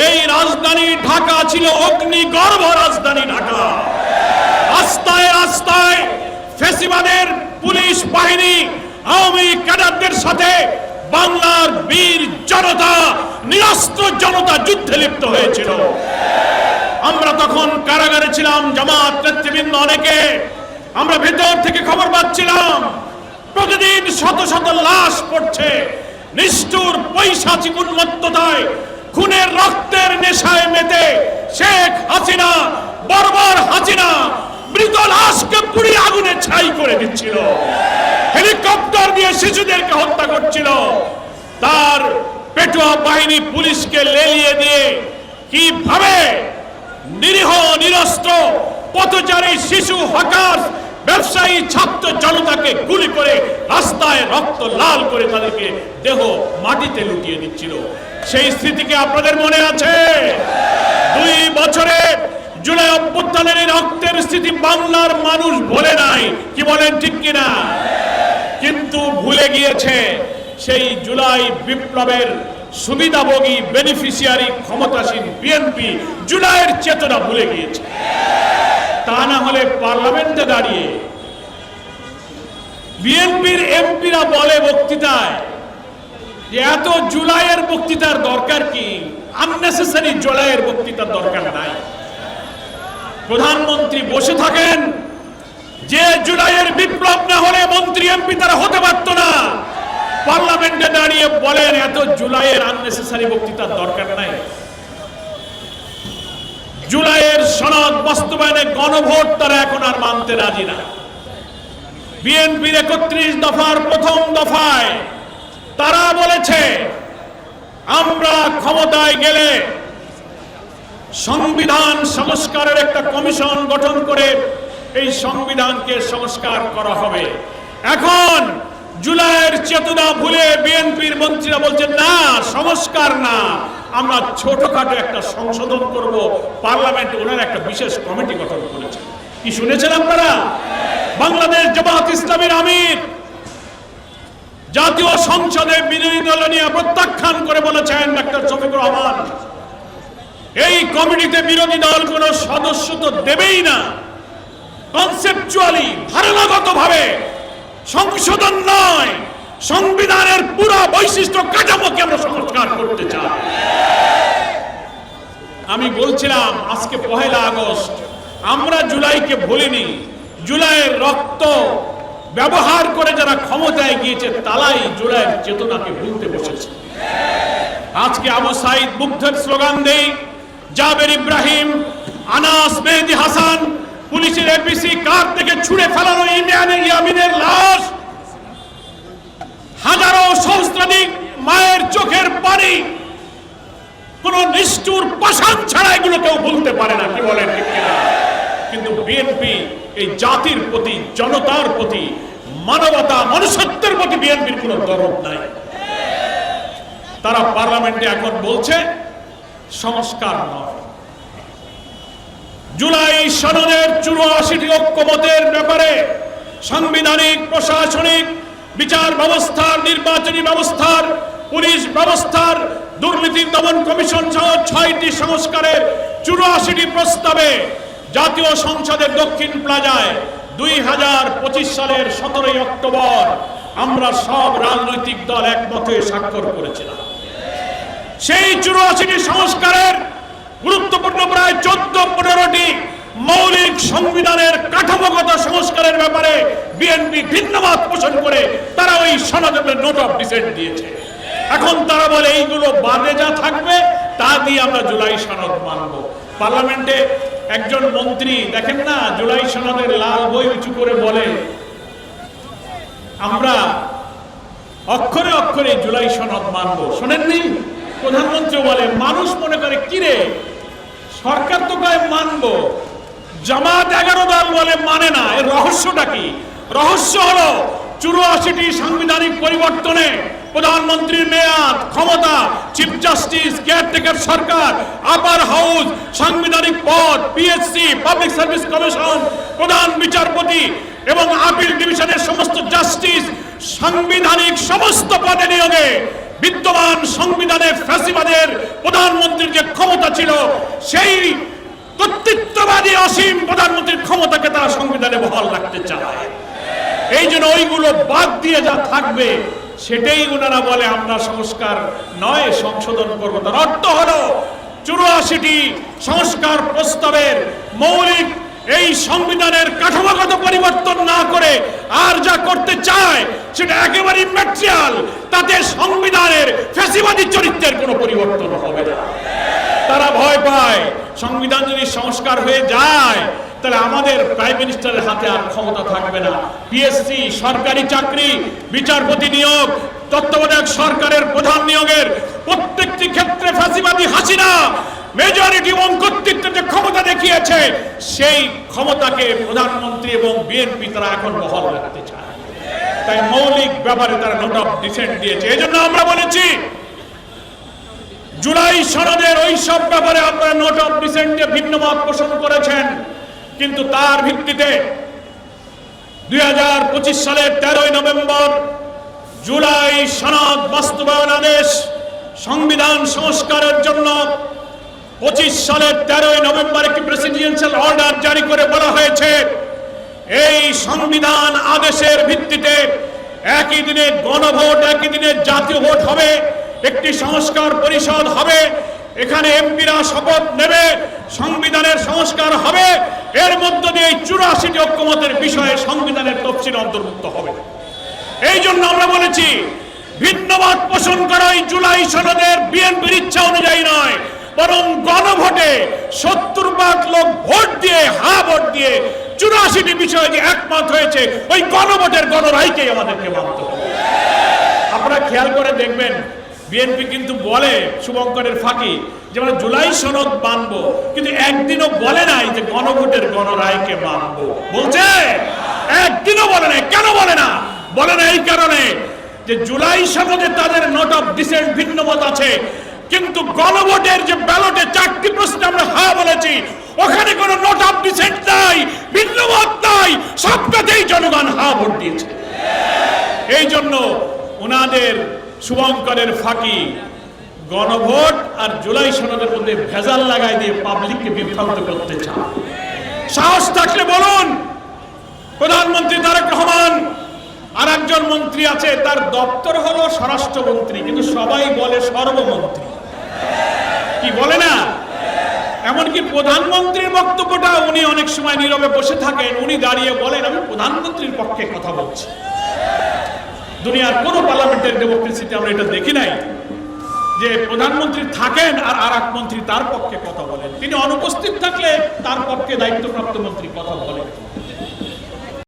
এই রাজধানী ঢাকা ছিল অগ্নিগর্ভ রাজধানী ঢাকা। রাস্তায় রাস্তায় ফ্যাসিবাদের পুলিশ বাহিনী আওয়ামী ক্যাডারদের সাথে বাংলার বীর জনতা, নিরস্ত্র জনতা যুদ্ধে লিপ্ত হয়েছিল। আমরা তখন কারাগারে ছিলাম, জামাত নেতৃবৃন্দ অনেকে। আমরা ভেতর থেকে খবর পাচ্ছিলাম প্রতিদিন শত শত লাশ পড়ছে। নিষ্ঠুর পৈশাচিক উন্মত্ততায়, খুনের রক্তের নেশায় মেতে শেখ হাসিনা, বর্বর হাসিনা মৃত লাশকে পুড়িয়ে আগুনে ছাই করে দিচ্ছিল। হেলিকপ্টার দিয়ে শিশুদেরকে হত্যা করছিল। তার পেটুয়া বাহিনী পুলিশকে লেলিয়ে দিয়ে কিভাবে নিরীহ নিরস্ত্র পথচারী শিশু, হকার, ব্যবসায়ী, ছাত্র জনতাকে গুলি করে রাস্তায় রক্ত লাল করে তাদেরকে দেহ মাটিতে লুটিয়ে দিচ্ছিল। সেই স্মৃতিকে আপনাদের মনে আছে? 2 বছরে জুলাই অভ্যুত্থানের এই রক্তের স্মৃতি বাংলার মানুষ ভোলে নাই, কি বলেন ঠিক কিনা? কিন্তু ভুলে গিয়েছে সেই জুলাই বিপ্লবের সুবিধাভোগী বেনিফিশিয়ারি ক্ষমতাসীন বিএনপি জুলাইয়ের চেতনা ভুলে গিয়েছে। তা না হলে পার্লামেন্টে দাঁড়িয়ে বিএনপির এমপিরা বলে বক্তৃতায় যে এত জুলাইয়ের বক্তৃতার দরকার কি, আননেসেসারি জুলাইয়ের বক্তৃতার দরকার নাই। প্রধানমন্ত্রী বসে থাকেন, যে জুলাইয়ের বিপ্লব না হলে মন্ত্রী এমপি তারা হতে পারত না। পার্লামেন্টে দাঁড়িয়ে বলেন এত জুলাইয়ের আননেসেসারি বক্তৃতার দরকার নাই। জুলাইয়ের সনদ বাস্তবায়নে গণভোট তারা এখন আর মানতে রাজি না। বিএনপির 31 দফার প্রথম দফায় তারা বলেছে আমরা ক্ষমতায় গেলে সংবিধান সংস্কারের একটা কমিশন গঠন করে এই সংবিধানকে সংস্কার করা হবে। এখন জুলাইয়ের চেতনা ভুলে বিএনপির মন্ত্রীরা বলছেন না, সংস্কার না, আমরা ছোটখাটো একটা সংশোধন করব। পার্লামেন্টে ওনারা একটা বিশেষ কমিটি গঠন করেছে। কি শুনেছেন আপনারা? বাংলাদেশ জামাত ইসলামীর আমির জাতীয় সংসদে বিরোধী দল নিয়ে প্রত্যাখ্যান করে বলেছেন ডক্টর শফিকুর রহমান, এই কমিটিতে বিরোধী দল কোনো সদস্য তো দেবেই না। কনসেপচুয়ালি, ধারণাগতভাবে সংশোধন নয়, সংবিধানের পুরো বৈশিষ্ট্য কাঠামোকে আমরা সংস্কার করতে চাই। আমি বলছিলাম আজকে 1 আগস্ট, আমরা জুলাইকে ভুলিনি। জুলাইয়ের রক্ত ব্যবহার করে যারা ক্ষমতায় গিয়েছে তারাই জুলাইয়ের চেতনাকে ভুলতে বসেছে। আজকে আবু সাইদ মুগ্ধের স্লোগান দেই, জাবের ইব্রাহিম, আনাস মেহেদী হাসান, পুলিশের এপিসি কার থেকে ছুঁড়ে ফেলানো ইয়ামিনের লাশ, হাজারো সহস্রাধিক মায়ের চোখের পানি, কোন নিষ্ঠুর পাষাণ ছাড়া এগুলো কেউ ভুলতে পারে না, কি বলেন ঠিক কিনা? কিন্তু বিএনপি এই জাতির প্রতি, জনতার প্রতি, মানবতা, মনুষ্যত্বের প্রতি বিএনপির কোনো দরদ নাই। তারা পার্লামেন্টে এখন বলছে সংস্কার নয়। জুলাই সনদের 84টি ঐক্যমতের ব্যাপারে সাংবিধানিক, প্রশাসনিক, বিচার ব্যবস্থার, নির্বাচনী ব্যবস্থার, পুলিশ ব্যবস্থার, দুর্নীতি দমন কমিশন সহ 6টি সংস্কারের 84টি প্রস্তাবে জাতীয় সংসদের দক্ষিণ প্লাজায় 2025 সালের 17 অক্টোবর আমরা সব রাজনৈতিক দল একমত হয়ে স্বাক্ষর করেছিলাম। সেই 84টি সংস্কারের গুরুত্বপূর্ণ প্রায় 14-15টি মৌলিক সংবিধানের কাঠামোগত সংস্কারের ব্যাপারে বিএনপি ভিন্নমত পোষণ করে তারা ওই সনদের নোট অফ ডিসেন্ট দিয়েছে। এখন তারা বলে এইগুলো বাদে যা থাকবে তা দিয়ে আমরা জুলাই সনদ মানব। পার্লামেন্টে একজন মন্ত্রী দেখেন না, জুলাই সনদের লাল বই উঁচু করে বলে আমরা অক্ষরে অক্ষরে জুলাই সনদ মানব। শোনেননি? প্রধানমন্ত্রী বলে, মানুষ মনে করে কিরে সরকার তো কয় মানব, জামাত 11 দল বলে মানে না। এর রহস্যটা কি? রহস্য হলো 84টি সাংবিধানিক পরিবর্তনে প্রধানমন্ত্রীর মেয়াদ, ক্ষমতা, চিফ জাস্টিস, কেয়ারটেকার সরকার, আপার হাউস, সাংবিধানিক পদ, পিএসসি, পাবলিক সার্ভিস কমিশন, প্রধান বিচারপতি এবং আপিল ডিভিশনের সমস্ত জাস্টিস, সাংবিধানিক সমস্ত পদে নিয়োগে বিদ্যমান সংবিধানে ফ্যাসিবাদের প্রধানমন্ত্রীর যে ক্ষমতা ছিল, সেই কর্তৃত্ববাদী অসীম প্রধানমন্ত্রীর ক্ষমতাকে তারা সংবিধানে বহাল রাখতে চায়। এই জন্য ওইগুলো বাদ দিয়ে যা থাকবে সেটাই ওনারা বলে আমরা সংস্কার নয় সংশোধন করবো। তার অর্থ হলো 84টি সংস্কার প্রস্তাবের মৌলিক এই সংবিধানের কাঠামোগত পরিবর্তন না করে আর যা করতে চায় সেটা একেবারে ম্যাটেরিয়াল, তাতে সংবিধানের ফ্যাসিবাদী চরিত্রের কোনো পরিবর্তন হবে না। তারা ভয় পায় সংবিধান যদি সংস্কার হয়ে যায় তাহলে আমাদের প্রাইম মিনিস্টারের হাতে আর ক্ষমতা থাকবে না। পিএসসি, সরকারি চাকরি, বিচারপতি নিয়োগ, তত্ত্বাবধায়ক সরকারের প্রধান নিয়োগের প্রত্যেকটি ক্ষেত্রে ফ্যাসিবাদী হাসিনা মেজরিটি এবং কর্তৃত্বের যে ক্ষমতা দেখিয়েছে, সেই ক্ষমতাকে প্রধানমন্ত্রী এবং বিএনপি তারা এখন বহাল রাখতে চায়। তাই মৌলিক ব্যাপারে তারা নোট অফ ডিসেন্ট দিয়েছে। এই জন্য আমরা বলেছি জুলাই সনদের ওই সব ব্যাপারে আপনারা নোট অফ ডিসেন্টে ভিন্ন মত পোষণ করেছেন, কিন্তু তার ভিত্তিতে 2025 সালের 13 নভেম্বর জুলাই সনদ বাস্তবায়ন আদেশ সংবিধান সংস্কারের জন্য 25 সালের 13 নভেম্বর একটি প্রেসিডেন্সিয়াল অর্ডার জারি করে বলা হয়েছে এই সংবিধান আদেশের ভিত্তিতে একই দিনে গণভোট, একই দিনে জাতীয় ভোট হবে, একটি সংস্কার পরিষদ হবে, এখানে এমপিরা শপথ নেবে, সংবিধানের সংস্কার হবে, এর মধ্য দিয়ে 84টি ঐক্যমতের বিষয়ে সংবিধানের তফসিল অন্তর্ভুক্ত হবে। এই জন্য আমরা বলেছি ভিন্নমত পোষণ করা এই জুলাই সনদের বিএনপির ইচ্ছা অনুযায়ী নয়, বরং গণভোটে 70% লোক ভোট দিয়ে, ভোট দিয়ে 84টি বিষয়ে যে একমত হয়েছে ওই গণভোটের গণরায়কেই আমাদেরকে মানতে হবে। আপনারা খেয়াল করে দেখবেন বিএনপি কিন্তু বলে শুভঙ্করের ফাঁকি যে আমরা জুলাই সনদ মানবো, কিন্তু একদিনও বলে নাই যে গণভোটের গণরায়কে মানবো। বলছে একদিনও বলে নাই। কেন বলে না? বলে না এই কারণে যে জুলাই সনদে তাদের নোট অফ ডিসেন্ট ভিন্ন মত আছে, কিন্তু গণভোটের যে ব্যালটে 4টি প্রশ্নে আমরা হ্যাঁ বলেছি, ওখানে কোনো নোট অফ ডিসেন্ট নাই, ভিন্ন মত নাই, সবটাতেই জনগণ হ্যাঁ ভোট দিয়েছে। এই জন্য ওনাদের শুভঙ্করের ফাঁকি গণভোট আর জুলাই সনদের মধ্যে ভেজাল লাগাই দিয়ে পাবলিককে বিভ্রান্ত করতে চায়। সাহস থাকলে বলুন, প্রধানমন্ত্রী তারেক রহমান আর একজন মন্ত্রী আছে, তার দপ্তর হলো স্বরাষ্ট্রমন্ত্রী, কিন্তু সবাই বলে সর্বমন্ত্রী। কি বলে না? এমনকি প্রধানমন্ত্রীর বক্তব্যটা উনি অনেক সময় নীরবে বসে থাকেন, উনি দাঁড়িয়ে বলেন আমি প্রধানমন্ত্রীর পক্ষে কথা বলছি। দুনিয়ার কোন পার্লামেন্টের ডেমোক্রেসিতে আমরা এটা দেখি নাই যে প্রধানমন্ত্রী থাকেন আর আরেক মন্ত্রী তার পক্ষে কথা বলেন, তিনি অনুপস্থিত থাকলে তার পক্ষে দায়িত্বপ্রাপ্ত মন্ত্রী কথা বলেন।